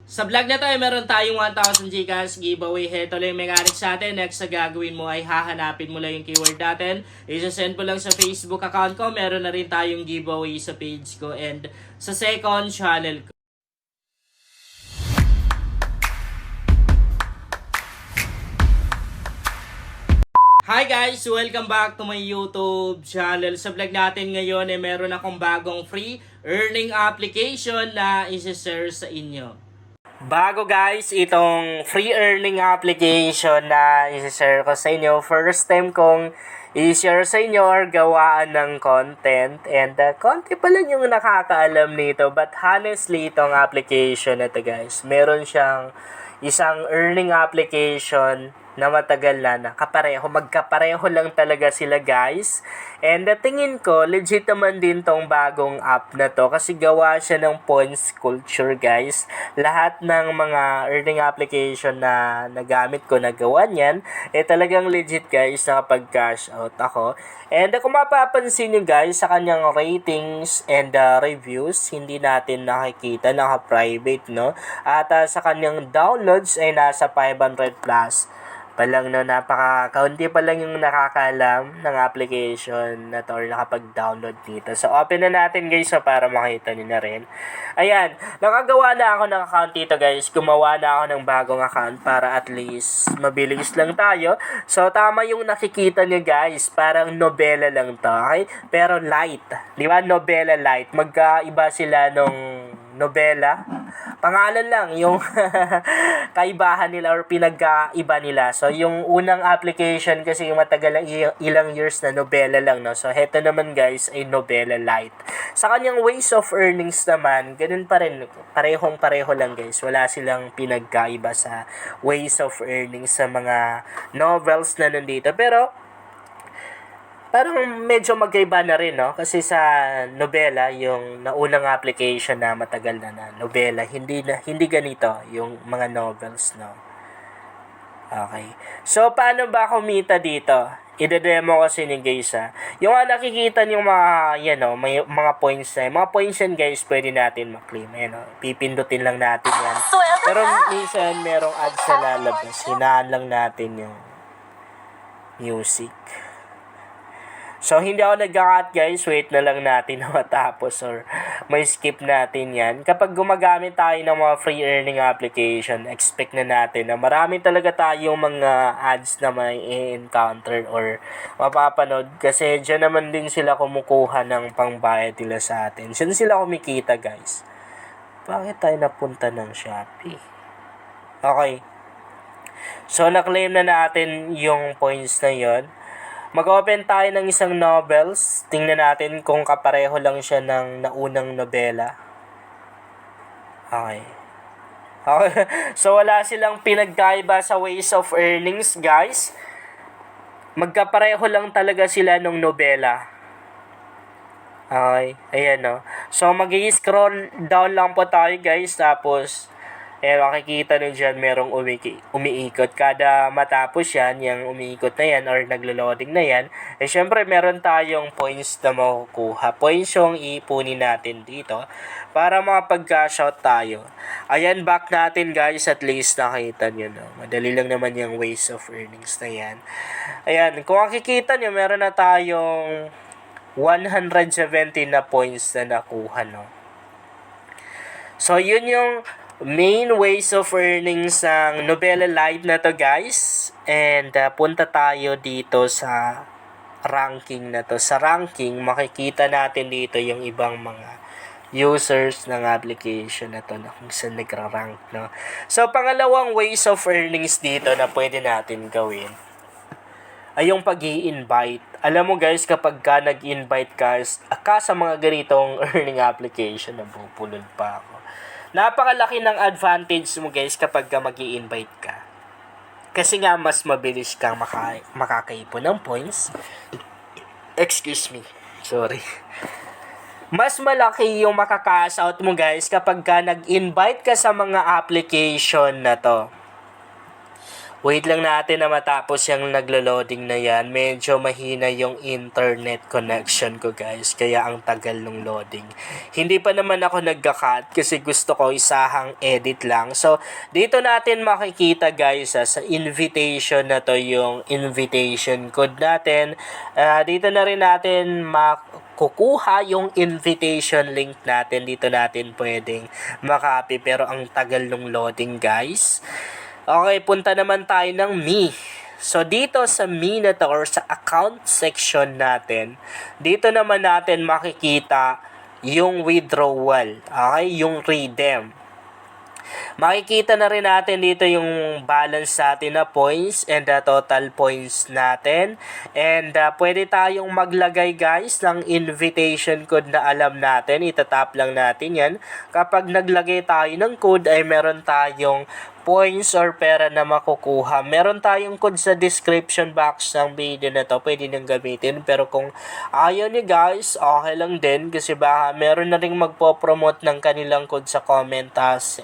Sa vlog na to ay meron tayong 1,000 Gcash giveaway. Heto lang yung mechanics natin. Next na gagawin mo ay hahanapin mo lang yung keyword natin. Isa-send mo lang sa Facebook account ko. Meron na rin tayong giveaway sa page ko and sa second channel ko. Hi guys! Welcome back to my YouTube channel. Sa vlog natin ngayon ay meron akong bagong free earning application na isi-share sa inyo. Bago guys, itong free earning application na isi-share ko sa inyo, first time kong i-share sa inyo or gawaan ng content and konti pa lang yung nakakaalam nito, but honestly itong application na to guys, meron siyang isang earning application na matagal na nakapareho, magkapareho lang talaga sila guys. And tingin ko, legit naman din tong bagong app na to kasi gawa siya ng points culture guys. Lahat ng mga earning application na nagamit ko, nagawa niyan, talagang legit guys, nakapag-cash out ako. And kung mapapansin nyo guys, sa kanyang ratings and reviews, hindi natin nakikita, naka-private no. At sa kanyang downloads ay nasa 500 plus pa lang no, napaka-kaunti pa lang yung nakakaalam ng application na to or nakapag-download dito. So, open na natin guys para makita nyo na rin. Ayan, nakagawa na ako ng account dito guys. Gumawa na ako ng bagong account para at least mabilis lang tayo. So, tama yung nakikita nyo guys. Parang nobela lang to, okay? Pero light. Di ba? Nobela light. Magkaiba sila nung nobela. Pangalan lang yung kaibahan nila or pinagkaiba nila. So, yung unang application kasi yung matagal lang ilang years na nobela lang, no? So, heto naman guys ay nobela light. Sa kanyang ways of earnings naman, ganun pa rin. Parehong-pareho lang guys. Wala silang pinagkaiba sa ways of earnings sa mga novels na nandito. Pero, parang medyo magkaiba na rin, no? Kasi sa nobela, yung naunang application na matagal na nobela, hindi ganito yung mga novels, no? Okay. So, paano ba kumita dito? Ide-demo kasi ni guys, ha. Yung nakikita niyo mga, yan, no, may mga points na. Mga points yan, guys, pwede natin ma-claim. Ayan, no? Pipindutin lang natin yan. Pero minsan, merong ads na lalabas. Hinaan lang natin yung music. So, hindi ako nag-cut guys. Wait na lang natin na matapos or may skip natin yan. Kapag gumagamit tayo ng mga free earning application, expect na natin na marami talaga tayong mga ads na may encounter or mapapanood. Kasi dyan naman din sila kumukuha ng pangbayad nila sa atin. Dyan sila kumikita guys. Bakit tayo napunta ng Shopee? Okay. So, na-claim na natin yung points na yon. Mag-open tayo ng isang novels. Tingnan natin kung kapareho lang siya ng naunang nobela. Okay. So, wala silang pinagkaiba sa ways of earnings, guys. Magkapareho lang talaga sila nung nobela. Okay. Ayan, no. So, mag-i-scroll down lang po tayo, guys. Tapos, makikita nyo dyan, merong umiikot. Kada matapos yan, yung umiikot na yan or naglo-loading na yan, syempre meron tayong points na makukuha. Points yung ipunin natin dito para makapag-cash out tayo. Ayan, back natin guys, at least nakita nyo, no? Madali lang naman yung ways of earnings na yan. Ayan, kung makikita nyo, meron na tayong 117 na points na nakuha, no? So, yun yung main ways of earnings ng Nobela Light na to guys. And punta tayo dito sa ranking na to. Sa ranking, makikita natin dito yung ibang mga users ng application na to na kung saan nagra-rank, no? So, pangalawang ways of earnings dito na pwede natin gawin ay yung pag-i-invite. Alam mo guys, kapag ka nag-invite ka sa mga ganitong earning application, nabupulol pa ako. Napakalaki ng advantage mo guys kapag mag-i-invite ka. Kasi nga mas mabilis kang makakaipon ng points. Excuse me. Sorry. Mas malaki yung makaka-cash out mo guys kapag nag-invite ka sa mga application na to. Wait lang natin na matapos yung naglo-loading na yan. Medyo mahina yung internet connection ko guys. Kaya ang tagal ng loading. Hindi pa naman ako nagka-cut kasi gusto ko isahang edit lang. So, dito natin makikita guys sa invitation na to yung invitation code natin. Dito na rin natin kukuha yung invitation link natin. Dito natin pwedeng makopy pero ang tagal ng loading guys. Okay, punta naman tayo ng Me. So, dito sa Me na to or sa account section natin, dito naman natin makikita yung withdrawal. Okay, yung redeem. Makikita na rin natin dito yung balance natin na points and the total points natin. And pwede tayong maglagay guys ng invitation code na alam natin. Itatap lang natin yan. Kapag naglagay tayo ng code ay meron tayong points or pera na makukuha. Meron tayong code sa description box ng video na to. Pwede nang gamitin. Pero kung ayaw ni guys, okay lang din. Kasi baka meron na rin magpo-promote ng kanilang code sa comment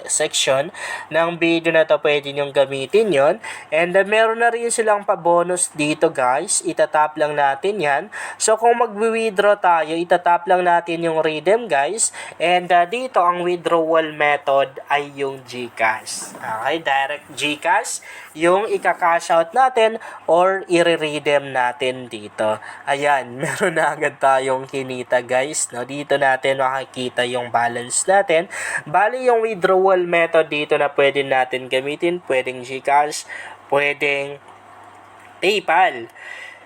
section ng video na to. Pwede nyo gamitin yon. And meron na rin silang pa-bonus dito guys. Itatap lang natin yan. So kung mag-withdraw tayo, itatap lang natin yung redeem guys. And dito ang withdrawal method ay yung GCash. Okay, direct GCash yung ika-cash out natin or i-redeem natin dito. Ayan, meron na agad tayong kinita guys. No? Dito natin makikita yung balance natin. Bali yung withdrawal method dito na pwede natin gamitin. Pwedeng GCash, pwedeng PayPal.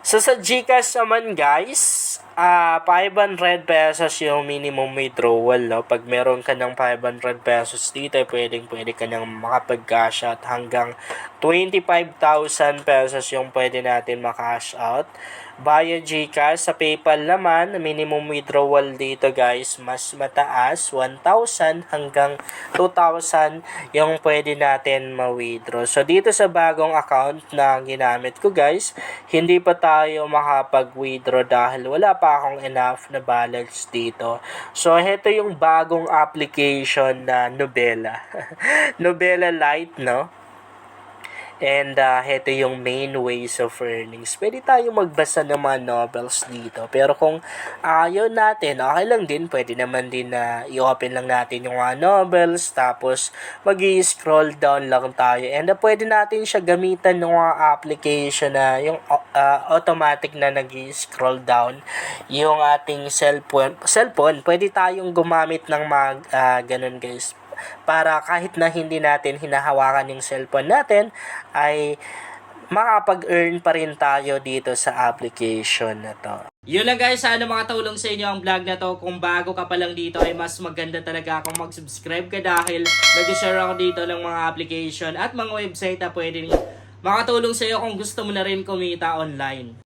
So sa GCash naman guys, 500 pesos yung minimum withdrawal, no? Pag meron ka ng 500 pesos dito, pwede ka nang makapag-cash out hanggang 25,000 pesos yung pwede natin makash out via GCash. Sa PayPal naman, minimum withdrawal dito guys, mas mataas, 1,000 hanggang 2,000 yung pwede natin ma-withdraw. So dito sa bagong account na ginamit ko guys, hindi pa tayo makapag-withdraw dahil wala pa akong enough na balance dito. So ito yung bagong application na Nobela. Nobela Lite, no? And ito yung main ways of earnings. Pwede tayong magbasa ng mga novels dito. Pero kung ayaw natin, okay lang din. Pwede naman din na i-open lang natin yung mga novels. Tapos mag-i-scroll down lang tayo. And pwede natin siya gamitan ng mga application na yung automatic na nag-i-scroll down yung ating cellphone. Pwede tayong gumamit ng mga ganun guys. Para kahit na hindi natin hinahawakan yung cellphone natin, ay makapag-earn pa rin tayo dito sa application na to. Yun lang guys, sana makatulong sa inyo ang vlog na to. Kung bago ka pa lang dito ay mas maganda talaga kung mag-subscribe ka dahil nag-share ako dito ng mga application at mga website na pwede makatulong sa iyo kung gusto mo na rin kumita online.